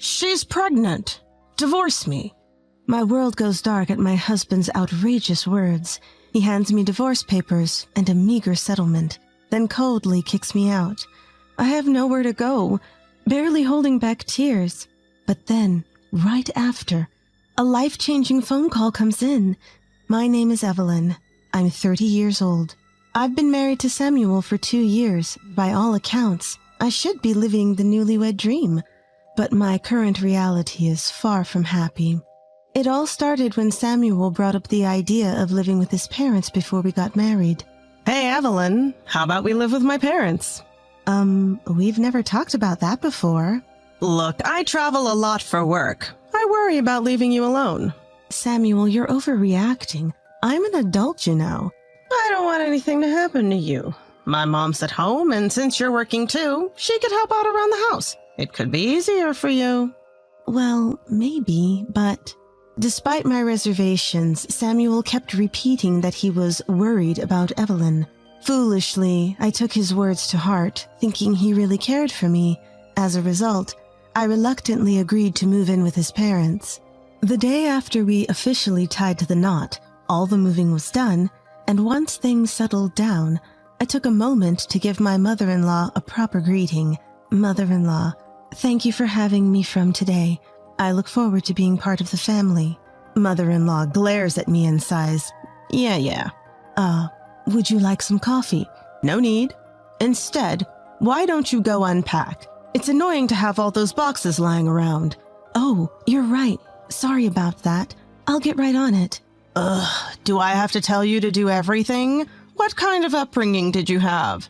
She's pregnant. Divorce me. My world goes dark at my husband's outrageous words. He hands me divorce papers and a meager settlement, then coldly kicks me out. I have nowhere to go, barely holding back tears. But then, right after, a life-changing phone call comes in. My name is Evelyn. I'm 30 years old. I've been married to Samuel for 2 years. By all accounts, I should be living the newlywed dream. But my current reality is far from happy. It all started when Samuel brought up the idea of living with his parents before we got married. Hey, Evelyn, how about we live with my parents? We've never talked about that before. Look, I travel a lot for work. I worry about leaving you alone. Samuel, you're overreacting. I'm an adult, you know. I don't want anything to happen to you. My mom's at home, and since you're working too, she could help out around the house. It could be easier for you. Well, maybe, but... Despite my reservations, Samuel kept repeating that he was worried about Evelyn. Foolishly, I took his words to heart, thinking he really cared for me. As a result, I reluctantly agreed to move in with his parents. The day after we officially tied to the knot, all the moving was done, and once things settled down, I took a moment to give my mother-in-law a proper greeting. Mother-in-law, thank you for having me from today. I look forward to being part of the family. Mother-in-law glares at me and sighs, Yeah. Would you like some coffee? No need. Instead, why don't you go unpack? It's annoying to have all those boxes lying around. Oh, you're right. Sorry about that. I'll get right on it. Ugh, do I have to tell you to do everything? What kind of upbringing did you have?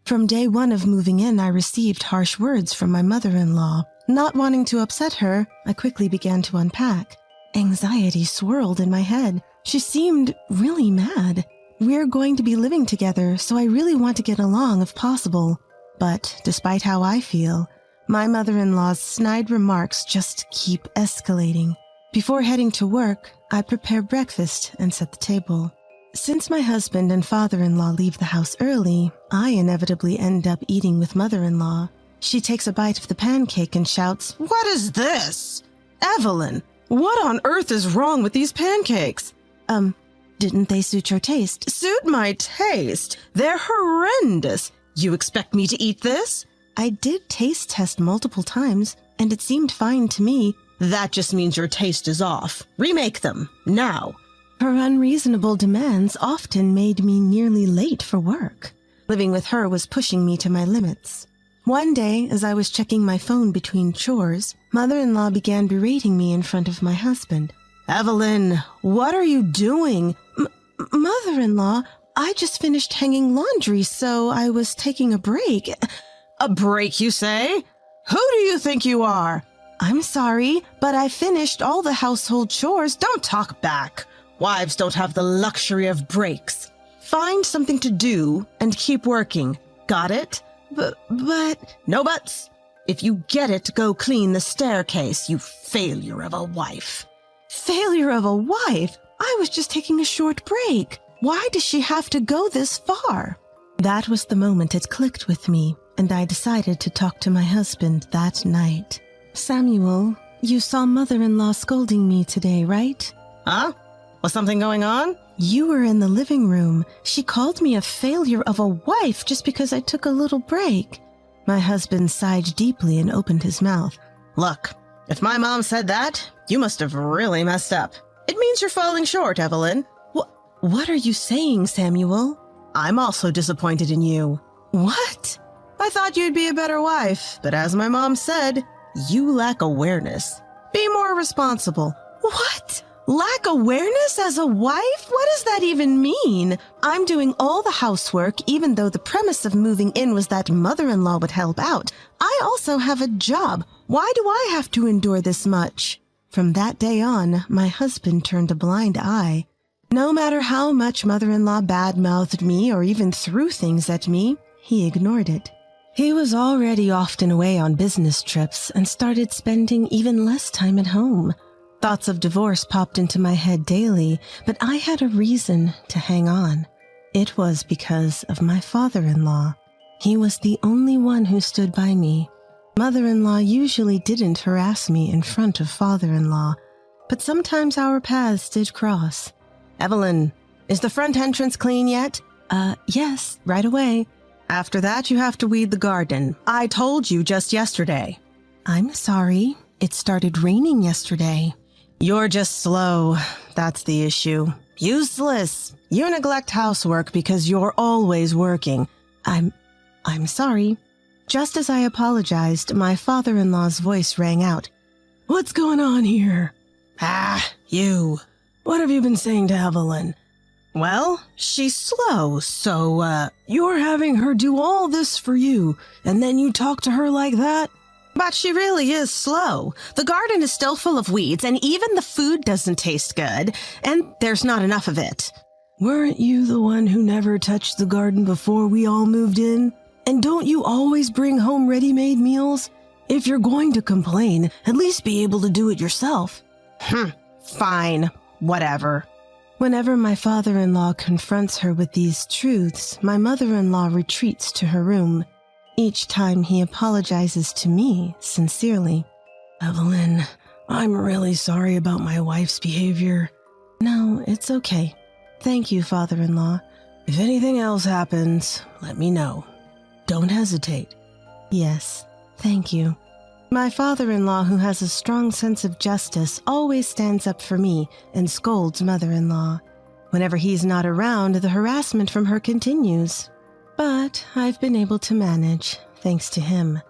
From day one of moving in, I received harsh words from my mother-in-law. Not wanting to upset her, I quickly began to unpack. Anxiety swirled in my head. She seemed really mad. We're going to be living together, so I really want to get along if possible. But despite how I feel, my mother-in-law's snide remarks just keep escalating. Before heading to work, I prepare breakfast and set the table. Since my husband and father-in-law leave the house early, I inevitably end up eating with mother-in-law. She takes a bite of the pancake and shouts, What is this? Evelyn, what on earth is wrong with these pancakes? Didn't they suit your taste? Suit my taste? They're horrendous. You expect me to eat this? I did taste test multiple times, and it seemed fine to me. That just means your taste is off. Remake them, now. Her unreasonable demands often made me nearly late for work. Living with her was pushing me to my limits. One day, as I was checking my phone between chores, mother-in-law began berating me in front of my husband. Evelyn, what are you doing? Mother-in-law, I just finished hanging laundry, so I was taking a break. A break, you say? Who do you think you are? I'm sorry, but I finished all the household chores. Don't talk back. Wives don't have the luxury of breaks. Find something to do and keep working. Got it? But... No buts. If you get it, go clean the staircase, you failure of a wife. Failure of a wife? I was just taking a short break. Why does she have to go this far? That was the moment it clicked with me, and I decided to talk to my husband that night. Samuel, you saw mother-in-law scolding me today, right? Huh? Was something going on? You were in the living room. She called me a failure of a wife just because I took a little break. My husband sighed deeply and opened his mouth. Look, if my mom said that, you must have really messed up. It means you're falling short, Evelyn. What are you saying, Samuel? I'm also disappointed in you. What? I thought you'd be a better wife, but as my mom said, you lack awareness. Be more responsible. What? Lack awareness as a wife? What does that even mean? I'm doing all the housework, even though the premise of moving in was that mother-in-law would help out. I also have a job. Why do I have to endure this much? From that day on, my husband turned a blind eye. No matter how much mother-in-law bad-mouthed me or even threw things at me, he ignored it. He was already often away on business trips and started spending even less time at home. Thoughts of divorce popped into my head daily, but I had a reason to hang on. It was because of my father-in-law. He was the only one who stood by me. Mother-in-law usually didn't harass me in front of father-in-law, but sometimes our paths did cross. Evelyn, is the front entrance clean yet? Yes, right away. After that, you have to weed the garden. I told you just yesterday. I'm sorry. It started raining yesterday. You're just slow. That's the issue. Useless. You neglect housework because you're always working. I'm sorry. Just as I apologized, my father-in-law's voice rang out. What's going on here? You. What have you been saying to Evelyn? Well, she's slow, so, you're having her do all this for you, and then you talk to her like that? But she really is slow. The garden is still full of weeds, and even the food doesn't taste good, and there's not enough of it. Weren't you the one who never touched the garden before we all moved in? And don't you always bring home ready-made meals? If you're going to complain, at least be able to do it yourself. Fine. Whatever. Whenever my father-in-law confronts her with these truths, my mother-in-law retreats to her room. Each time he apologizes to me sincerely. Evelyn, I'm really sorry about my wife's behavior. No, it's okay. Thank you, father-in-law. If anything else happens, let me know. Don't hesitate. Yes, thank you. My father-in-law, who has a strong sense of justice, always stands up for me and scolds mother-in-law. Whenever he's not around, the harassment from her continues. But I've been able to manage, thanks to him.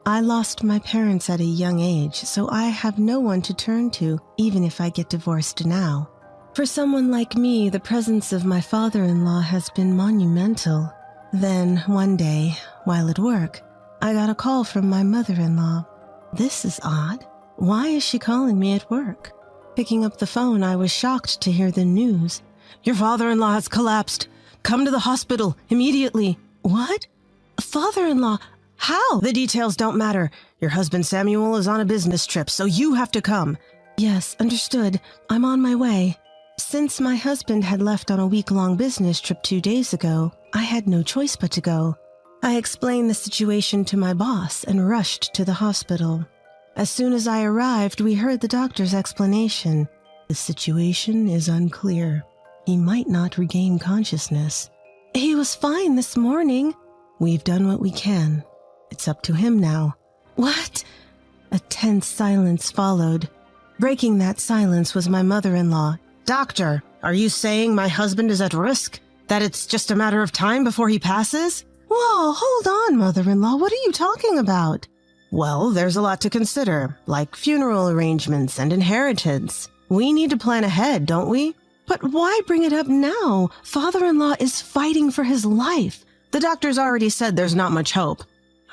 I lost my parents at a young age, so I have no one to turn to, even if I get divorced now. For someone like me, the presence of my father-in-law has been monumental. Then, one day, while at work, I got a call from my mother-in-law. This is odd. Why is she calling me at work? Picking up the phone, I was shocked to hear the news. Your father-in-law has collapsed. Come to the hospital immediately. What? Father-in-law? How? The details don't matter. Your husband Samuel is on a business trip, so you have to come. Yes, understood. I'm on my way. Since my husband had left on a week-long business trip 2 days ago, I had no choice but to go. I explained the situation to my boss and rushed to the hospital. As soon as I arrived, we heard the doctor's explanation. The situation is unclear. He might not regain consciousness. He was fine this morning. We've done what we can. It's up to him now. What? A tense silence followed. Breaking that silence was my mother-in-law. Doctor, are you saying my husband is at risk? That it's just a matter of time before he passes? Whoa, hold on, mother-in-law. What are you talking about? Well, there's a lot to consider, like funeral arrangements and inheritance. We need to plan ahead, don't we? But why bring it up now? Father-in-law is fighting for his life. The doctor's already said there's not much hope.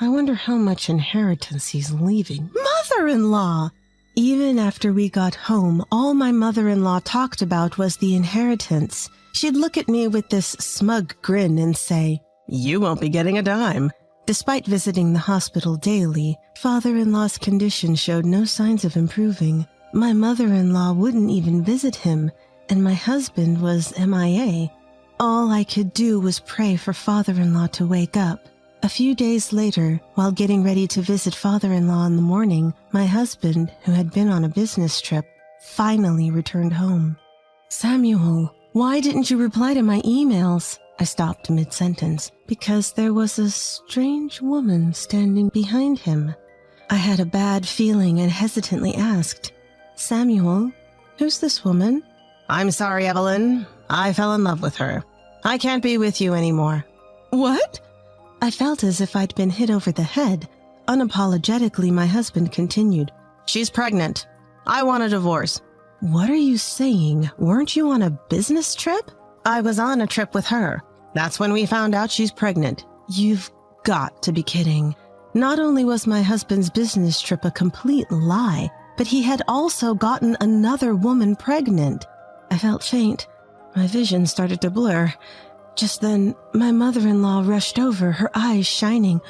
I wonder how much inheritance he's leaving. Mother-in-law! Even after we got home, all my mother-in-law talked about was the inheritance. She'd look at me with this smug grin and say, You won't be getting a dime. Despite visiting the hospital daily, father-in-law's condition showed no signs of improving. My mother-in-law wouldn't even visit him, and my husband was MIA. All I could do was pray for father-in-law to wake up. A few days later, while getting ready to visit father-in-law in the morning, my husband, who had been on a business trip, finally returned home. Samuel, why didn't you reply to my emails? I stopped mid-sentence because there was a strange woman standing behind him. I had a bad feeling and hesitantly asked, Samuel, who's this woman? I'm sorry, Evelyn. I fell in love with her. I can't be with you anymore. What? I felt as if I'd been hit over the head. Unapologetically, my husband continued, She's pregnant. I want a divorce. What are you saying? Weren't you on a business trip? I was on a trip with her. That's when we found out she's pregnant. You've got to be kidding. Not only was my husband's business trip a complete lie, but he had also gotten another woman pregnant. I felt faint. My vision started to blur. Just then, my mother-in-law rushed over, her eyes shining.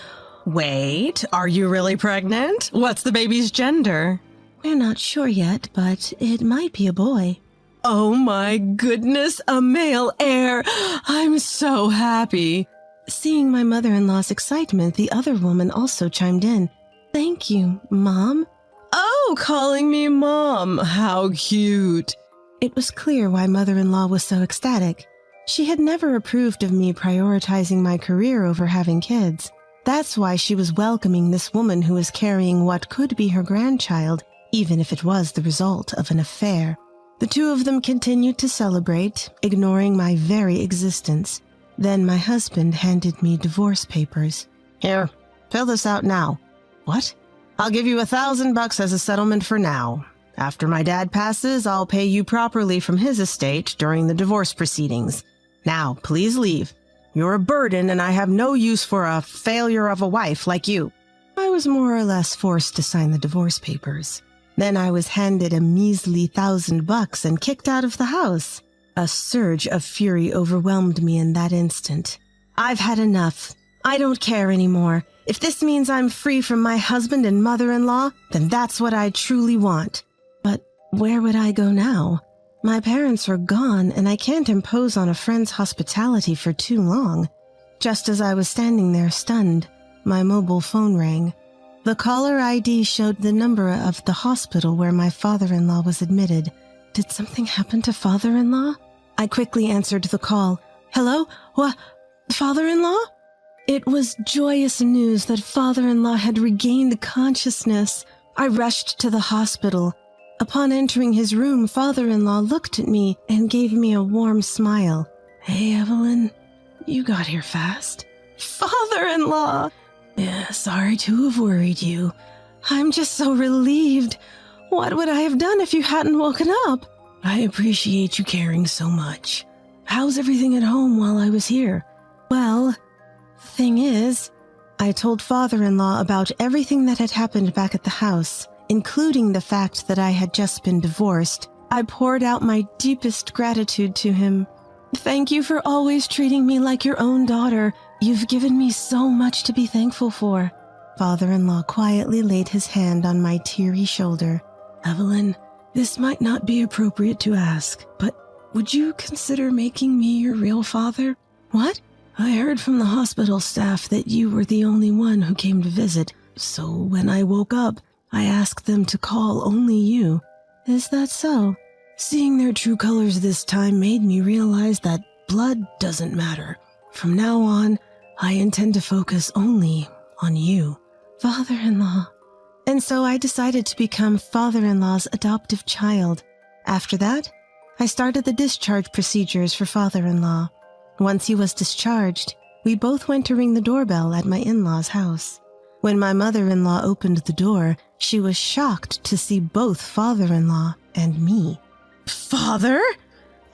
Wait, are you really pregnant? What's the baby's gender? We're not sure yet, but it might be a boy. Oh my goodness, a male heir! I'm so happy. Seeing my mother-in-law's excitement, the other woman also chimed in. Thank you, Mom. Oh, calling me Mom. How cute. It was clear why mother-in-law was so ecstatic. She had never approved of me prioritizing my career over having kids. That's why she was welcoming this woman who was carrying what could be her grandchild, even if it was the result of an affair. The two of them continued to celebrate, ignoring my very existence. Then my husband handed me divorce papers. Here, fill this out now. What? I'll give you $1,000 as a settlement for now. After my dad passes, I'll pay you properly from his estate during the divorce proceedings. Now, please leave. You're a burden, and I have no use for a failure of a wife like you. I was more or less forced to sign the divorce papers. Then I was handed a measly $1,000 and kicked out of the house. A surge of fury overwhelmed me in that instant. I've had enough. I don't care anymore. If this means I'm free from my husband and mother-in-law, then that's what I truly want. But where would I go now? My parents are gone, and I can't impose on a friend's hospitality for too long. Just as I was standing there stunned, my mobile phone rang. The caller ID showed the number of the hospital where my father-in-law was admitted. Did something happen to father-in-law? I quickly answered the call. Hello? What? Father-in-law? It was joyous news that father-in-law had regained consciousness. I rushed to the hospital. Upon entering his room, father-in-law looked at me and gave me a warm smile. Hey, Evelyn, you got here fast. Father-in-law! Yeah, sorry to have worried you. I'm just so relieved. What would I have done if you hadn't woken up? I appreciate you caring so much. How's everything at home while I was here? Well, the thing is, I told father-in-law about everything that had happened back at the house, including the fact that I had just been divorced. I poured out my deepest gratitude to him. Thank you for always treating me like your own daughter. You've given me so much to be thankful for. Father-in-law quietly laid his hand on my teary shoulder. Evelyn, this might not be appropriate to ask, but would you consider making me your real father? What? I heard from the hospital staff that you were the only one who came to visit, so when I woke up, I asked them to call only you. Is that so? Seeing their true colors this time made me realize that blood doesn't matter. From now on, I intend to focus only on you. Father-in-law. And so I decided to become father-in-law's adoptive child. After that, I started the discharge procedures for father-in-law. Once he was discharged, we both went to ring the doorbell at my in-law's house. When my mother-in-law opened the door, she was shocked to see both father-in-law and me. Father?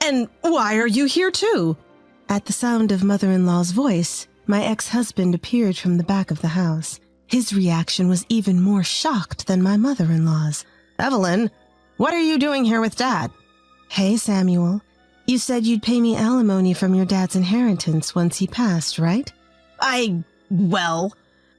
And why are you here too? At the sound of mother-in-law's voice, my ex-husband appeared from the back of the house. His reaction was even more shocked than my mother-in-law's. Evelyn, what are you doing here with Dad? Hey, Samuel. You said you'd pay me alimony from your dad's inheritance once he passed, right? Well...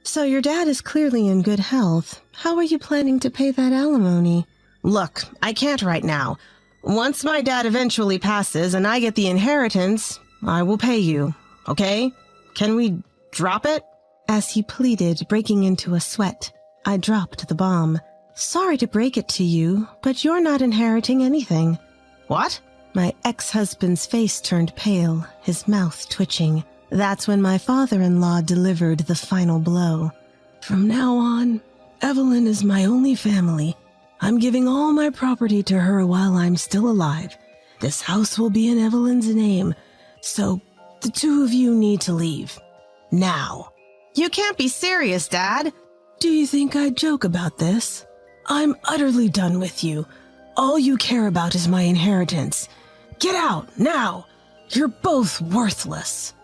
So your dad is clearly in good health. How are you planning to pay that alimony? Look, I can't right now. Once my dad eventually passes and I get the inheritance, I will pay you, okay? Can we drop it? As he pleaded, breaking into a sweat, I dropped the bomb. Sorry to break it to you, but you're not inheriting anything. What? My ex-husband's face turned pale, his mouth twitching. That's when my father-in-law delivered the final blow. From now on, Evelyn is my only family. I'm giving all my property to her while I'm still alive. This house will be in Evelyn's name, so the two of you need to leave. Now. You can't be serious, Dad. Do you think I'd joke about this? I'm utterly done with you. All you care about is my inheritance. Get out, now! You're both worthless.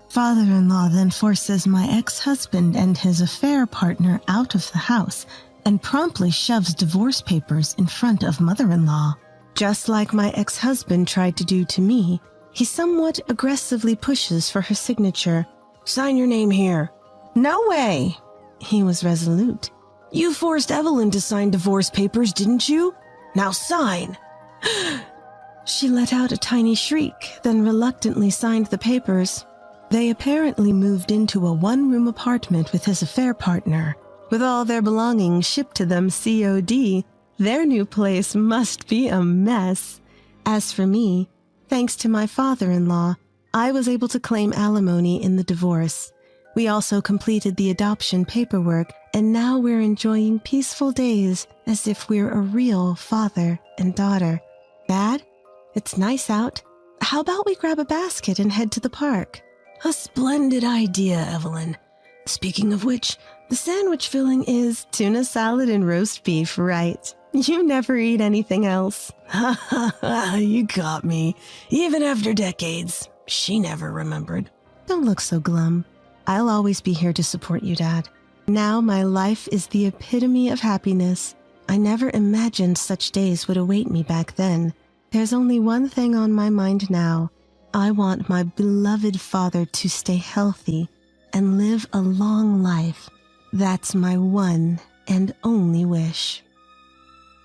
Father-in-law then forces my ex-husband and his affair partner out of the house and promptly shoves divorce papers in front of mother-in-law. Just like my ex-husband tried to do to me, he somewhat aggressively pushes for her signature. Sign your name here. No way! He was resolute. You forced Evelyn to sign divorce papers, didn't you? Now sign! She let out a tiny shriek, then reluctantly signed the papers. They apparently moved into a one-room apartment with his affair partner. With all their belongings shipped to them COD, their new place must be a mess. As for me, thanks to my father-in-law, I was able to claim alimony in the divorce. We also completed the adoption paperwork, and now we're enjoying peaceful days as if we're a real father and daughter. Dad, it's nice out. How about we grab a basket and head to the park? A splendid idea, Evelyn. Speaking of which, The sandwich filling is tuna salad and roast beef, right? You never eat anything else. ha ha ha, you got me. Even after decades, she never remembered. Don't look so glum. I'll always be here to support you, Dad. Now my life is the epitome of happiness. I never imagined such days would await me back then. There's only one thing on my mind now. I want my beloved father to stay healthy and live a long life. That's my one and only wish.